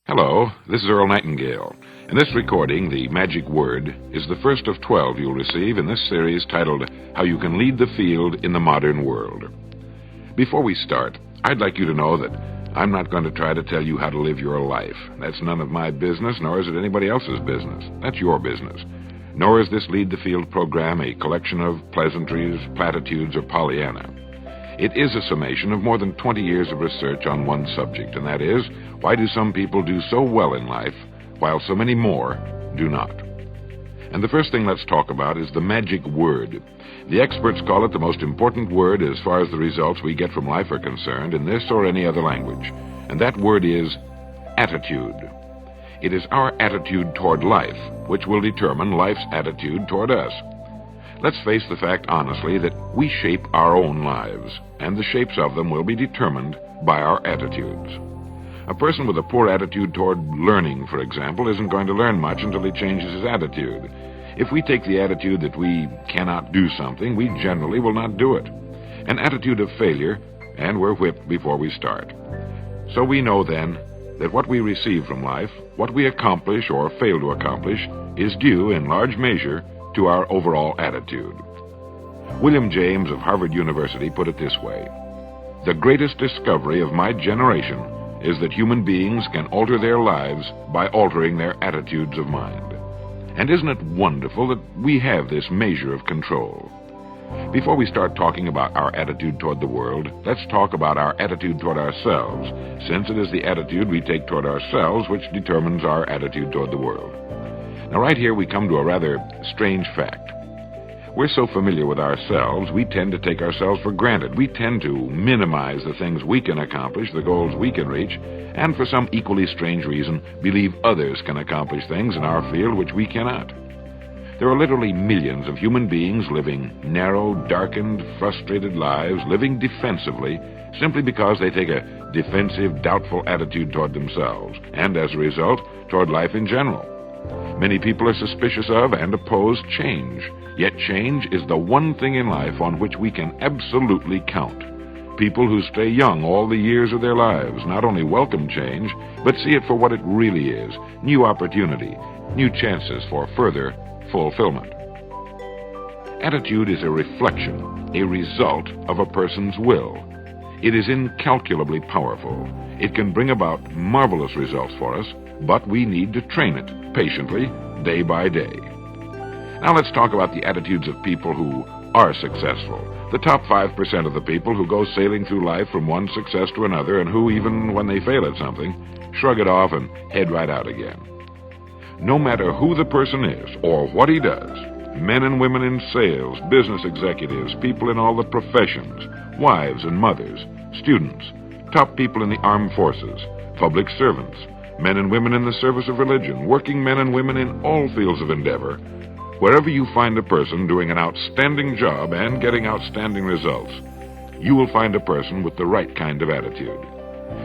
Hello, this is Earl Nightingale. In this recording, the magic word is the first of 12 you'll receive in this series titled, How You Can Lead the Field in the Modern World. Before we start, I'd like you to know that I'm not going to try to tell you how to live your life. That's none of my business, nor is it anybody else's business. That's your business. Nor is this Lead the Field program a collection of pleasantries, platitudes, or Pollyanna. It is a summation of more than 20 years of research on one subject, and that is, why do some people do so well in life, while so many more do not? And the first thing let's talk about is the magic word. The experts call it the most important word as far as the results we get from life are concerned in this or any other language. And that word is attitude. It is our attitude toward life which will determine life's attitude toward us. Let's face the fact honestly that we shape our own lives, and the shapes of them will be determined by our attitudes. A person with a poor attitude toward learning, for example, isn't going to learn much until he changes his attitude. If we take the attitude that we cannot do something, we generally will not do it. An attitude of failure, and we're whipped before we start. So we know then that what we receive from life, what we accomplish or fail to accomplish, is due in large measure to our overall attitude. William James of Harvard University put it this way: "The greatest discovery of my generation is that human beings can alter their lives by altering their attitudes of mind." And isn't it wonderful that we have this measure of control? Before we start talking about our attitude toward the world, let's talk about our attitude toward ourselves, since it is the attitude we take toward ourselves which determines our attitude toward the world. Now, right here we come to a rather strange fact. We're so familiar with ourselves, we tend to take ourselves for granted. We tend to minimize the things we can accomplish, the goals we can reach, and for some equally strange reason, believe others can accomplish things in our field which we cannot. There are literally millions of human beings living narrow, darkened, frustrated lives, living defensively, simply because they take a defensive, doubtful attitude toward themselves, and as a result, toward life in general. Many people are suspicious of and oppose change. Yet change is the one thing in life on which we can absolutely count. People who stay young all the years of their lives not only welcome change, but see it for what it really is: new opportunity, new chances for further fulfillment. Attitude is a reflection, a result of a person's will. It is incalculably powerful. It can bring about marvelous results for us, but we need to train it patiently, day by day. Now let's talk about the attitudes of people who are successful. The top 5% of the people who go sailing through life from one success to another, and who, even when they fail at something, shrug it off and head right out again. No matter who the person is or what he does, men and women in sales, business executives, people in all the professions, wives and mothers, students, top people in the armed forces, public servants, men and women in the service of religion, working men and women in all fields of endeavor, wherever you find a person doing an outstanding job and getting outstanding results, you will find a person with the right kind of attitude.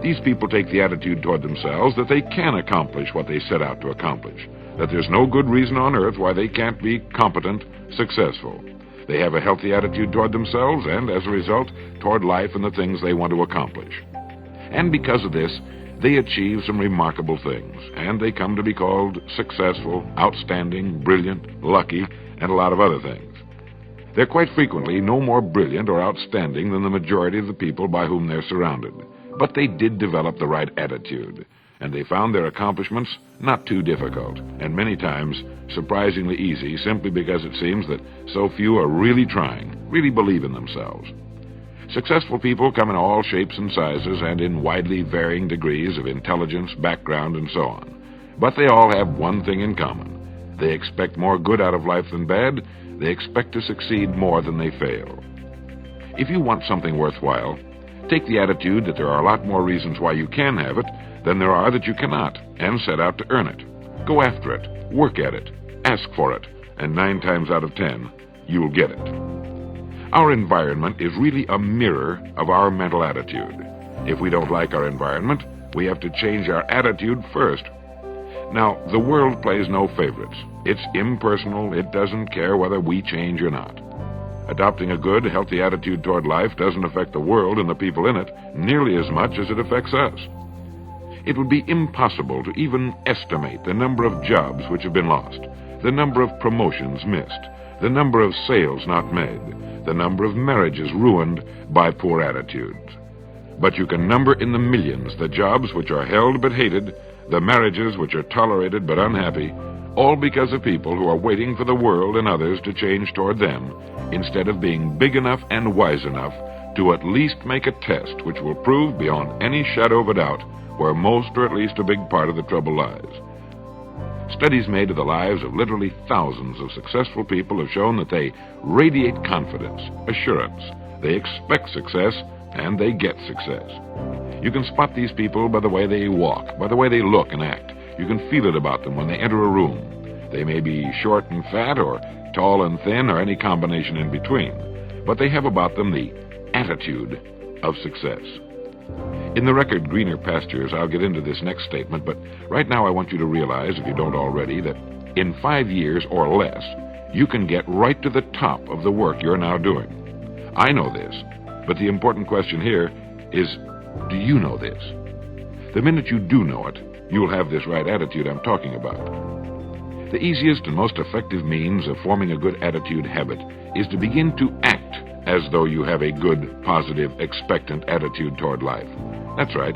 These people take the attitude toward themselves that they can accomplish what they set out to accomplish, that there's no good reason on earth why they can't be competent, successful. They have a healthy attitude toward themselves and, as a result, toward life and the things they want to accomplish. And because of this, they achieve some remarkable things, and they come to be called successful, outstanding, brilliant, lucky, and a lot of other things. They're quite frequently no more brilliant or outstanding than the majority of the people by whom they're surrounded. But they did develop the right attitude, and they found their accomplishments not too difficult, and many times surprisingly easy, simply because it seems that so few are really trying, really believe in themselves. Successful people come in all shapes and sizes and in widely varying degrees of intelligence, background, and so on. But they all have one thing in common. They expect more good out of life than bad. They expect to succeed more than they fail. If you want something worthwhile, take the attitude that there are a lot more reasons why you can have it than there are that you cannot, and set out to earn it. Go after it, work at it, ask for it, and 9 times out of 10, you'll get it. Our environment is really a mirror of our mental attitude. If we don't like our environment, we have to change our attitude first. Now, the world plays no favorites. It's impersonal. It doesn't care whether we change or not. Adopting a good, healthy attitude toward life doesn't affect the world and the people in it nearly as much as it affects us. It would be impossible to even estimate the number of jobs which have been lost, the number of promotions missed, the number of sales not made, the number of marriages ruined by poor attitudes. But you can number in the millions the jobs which are held but hated, the marriages which are tolerated but unhappy, all because of people who are waiting for the world and others to change toward them, instead of being big enough and wise enough to at least make a test which will prove beyond any shadow of a doubt where most or at least a big part of the trouble lies. Studies made of the lives of literally thousands of successful people have shown that they radiate confidence, assurance, they expect success, and they get success. You can spot these people by the way they walk, by the way they look and act. You can feel it about them when they enter a room. They may be short and fat, or tall and thin, or any combination in between, but they have about them the attitude of success. In the record Greener Pastures, I'll get into this next statement, but right now I want you to realize, if you don't already, that in 5 years or less, you can get right to the top of the work you're now doing. I know this, but the important question here is, do you know this? The minute you do know it, you'll have this right attitude I'm talking about. The easiest and most effective means of forming a good attitude habit is to begin to act as though you have a good, positive, expectant attitude toward life. That's right.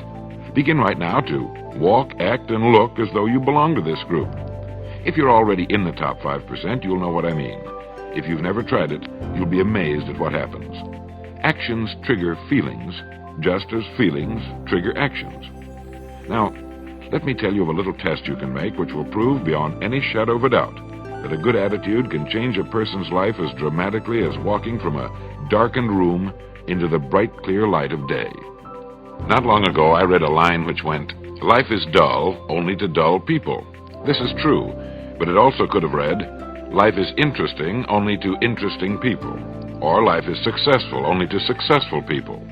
Begin right now to walk, act, and look as though you belong to this group. If you're already in the top 5%, you'll know what I mean. If you've never tried it, you'll be amazed at what happens. Actions trigger feelings, just as feelings trigger actions. Now, let me tell you of a little test you can make which will prove beyond any shadow of a doubt that a good attitude can change a person's life as dramatically as walking from a darkened room into the bright, clear light of day. Not long ago, I read a line which went, "Life is dull only to dull people." This is true, but it also could have read, "Life is interesting only to interesting people," or "Life is successful only to successful people."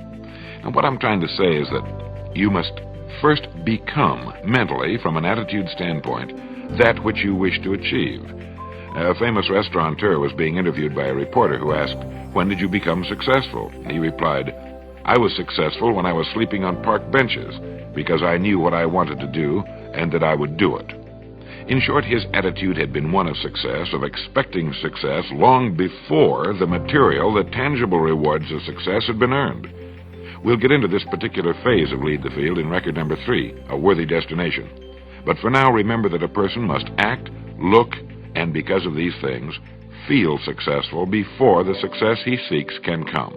And what I'm trying to say is that you must first become, mentally, from an attitude standpoint, that which you wish to achieve. A famous restaurateur was being interviewed by a reporter who asked, "When did you become successful?" And he replied, "I was successful when I was sleeping on park benches, because I knew what I wanted to do and that I would do it." In short, his attitude had been one of success, of expecting success long before the material, the tangible rewards of success had been earned. We'll get into this particular phase of Lead the Field in record number 3, A Worthy Destination. But for now, remember that a person must act, look, and because of these things, feel successful before the success he seeks can come.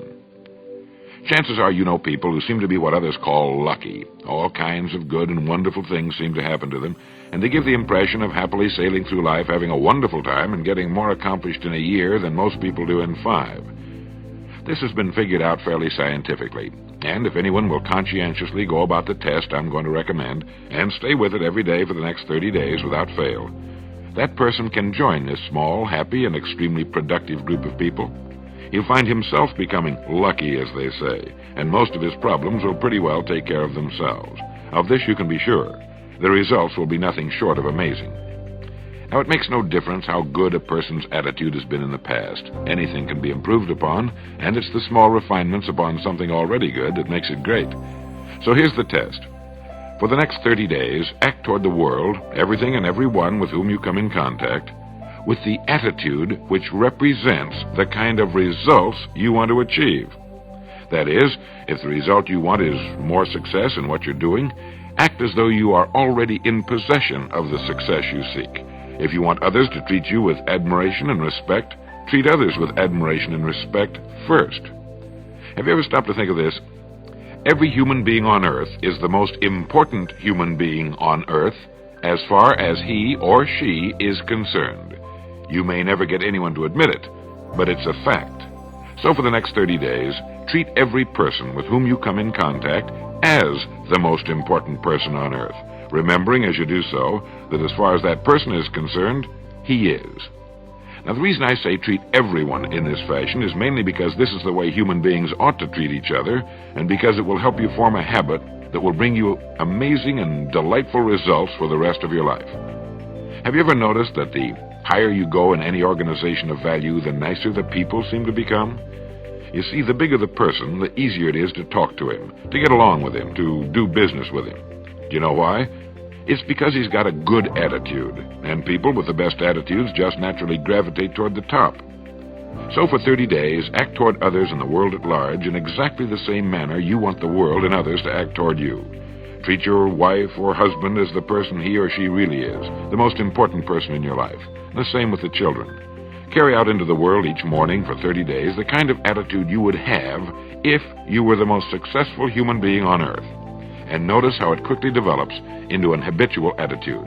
Chances are you know people who seem to be what others call lucky. All kinds of good and wonderful things seem to happen to them, and they give the impression of happily sailing through life, having a wonderful time, and getting more accomplished in a year than most people do in 5. This has been figured out fairly scientifically, and if anyone will conscientiously go about the test I'm going to recommend, and stay with it every day for the next 30 days without fail, that person can join this small, happy, and extremely productive group of people. He'll find himself becoming lucky, as they say, and most of his problems will pretty well take care of themselves. Of this you can be sure. The results will be nothing short of amazing. Now, it makes no difference how good a person's attitude has been in the past. Anything can be improved upon, and it's the small refinements upon something already good that makes it great. So here's the test. For the next 30 days, act toward the world, everything and everyone with whom you come in contact, with the attitude which represents the kind of results you want to achieve. That is, if the result you want is more success in what you're doing, act as though you are already in possession of the success you seek. If you want others to treat you with admiration and respect, treat others with admiration and respect first. Have you ever stopped to think of this? Every human being on earth is the most important human being on earth as far as he or she is concerned. You may never get anyone to admit it, but it's a fact. So for the next 30 days, treat every person with whom you come in contact as the most important person on earth, remembering as you do so that as far as that person is concerned, he is. Now, the reason I say treat everyone in this fashion is mainly because this is the way human beings ought to treat each other, and because it will help you form a habit that will bring you amazing and delightful results for the rest of your life. Have you ever noticed that the higher you go in any organization of value, the nicer the people seem to become? You see, the bigger the person, the easier it is to talk to him, to get along with him, to do business with him. Do you know why? It's because he's got a good attitude, and people with the best attitudes just naturally gravitate toward the top. So for 30 days, act toward others and the world at large in exactly the same manner you want the world and others to act toward you. Treat your wife or husband as the person he or she really is, the most important person in your life. The same with the children. Carry out into the world each morning for 30 days the kind of attitude you would have if you were the most successful human being on earth. And notice how it quickly develops into an habitual attitude.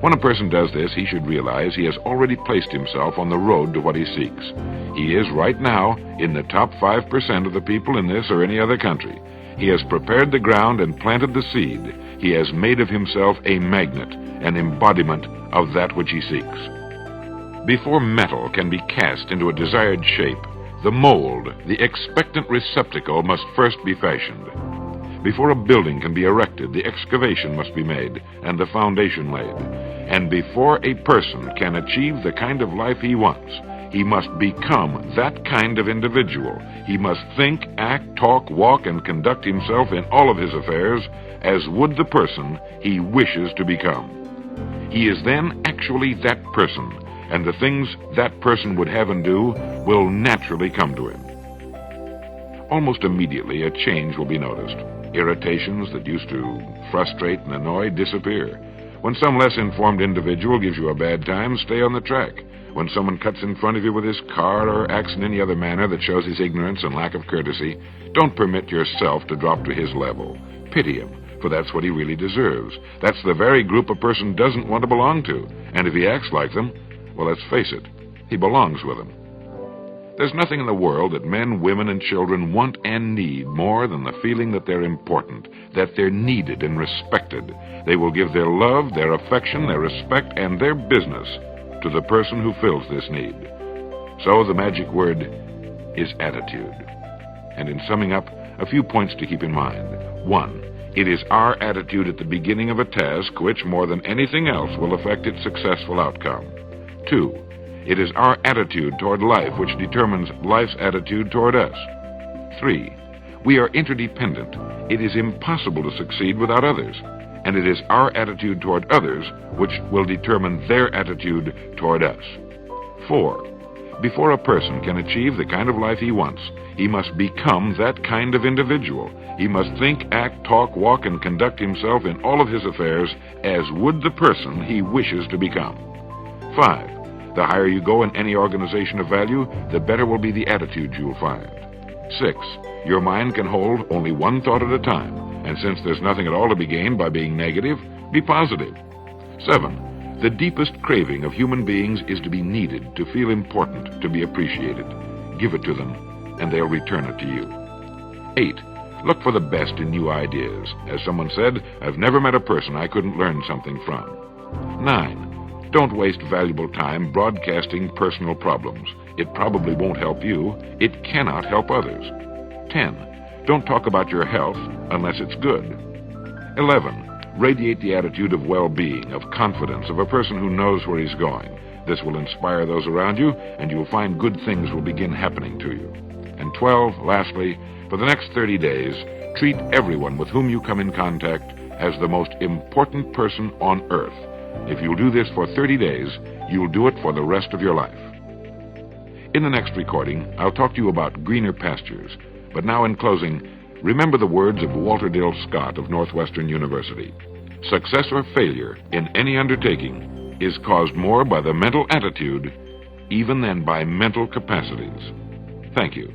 When a person does this, he should realize he has already placed himself on the road to what he seeks. He is right now in the top 5% of the people in this or any other country. He has prepared the ground and planted the seed. He has made of himself a magnet, an embodiment of that which he seeks. Before metal can be cast into a desired shape, the mold, the expectant receptacle, must first be fashioned. Before a building can be erected, the excavation must be made and the foundation laid. And before a person can achieve the kind of life he wants, he must become that kind of individual. He must think, act, talk, walk, and conduct himself in all of his affairs as would the person he wishes to become. He is then actually that person, and the things that person would have and do will naturally come to him. Almost immediately, a change will be noticed. Irritations that used to frustrate and annoy disappear. When some less informed individual gives you a bad time, stay on the track. When someone cuts in front of you with his car or acts in any other manner that shows his ignorance and lack of courtesy, don't permit yourself to drop to his level. Pity him, for that's what he really deserves. That's the very group a person doesn't want to belong to. And if he acts like them, well, let's face it, he belongs with them. There's nothing in the world that men, women, and children want and need more than the feeling that they're important, that they're needed and respected. They will give their love, their affection, their respect, and their business to the person who fills this need. So the magic word is attitude. And in summing up, a few points to keep in mind. 1, it is our attitude at the beginning of a task which, more than anything else, will affect its successful outcome. 2, it is our attitude toward life which determines life's attitude toward us. 3, we are interdependent. It is impossible to succeed without others. And it is our attitude toward others which will determine their attitude toward us. 4, before a person can achieve the kind of life he wants, he must become that kind of individual. He must think, act, talk, walk, and conduct himself in all of his affairs as would the person he wishes to become. 5, the higher you go in any organization of value, the better will be the attitude you'll find. 6, your mind can hold only one thought at a time, and since there's nothing at all to be gained by being negative, be positive. 7, the deepest craving of human beings is to be needed, to feel important, to be appreciated. Give it to them, and they'll return it to you. 8, look for the best in new ideas. As someone said, I've never met a person I couldn't learn something from. 9, don't waste valuable time broadcasting personal problems. It probably won't help you. It cannot help others. 10, don't talk about your health unless it's good. 11, radiate the attitude of well-being, of confidence, of a person who knows where he's going. This will inspire those around you, and you will find good things will begin happening to you. And 12, lastly, for the next 30 days, treat everyone with whom you come in contact as the most important person on earth. If you'll do this for 30 days, you'll do it for the rest of your life. In the next recording, I'll talk to you about greener pastures. But now, in closing, remember the words of Walter Dill Scott of Northwestern University. Success or failure in any undertaking is caused more by the mental attitude even than by mental capacities. Thank you.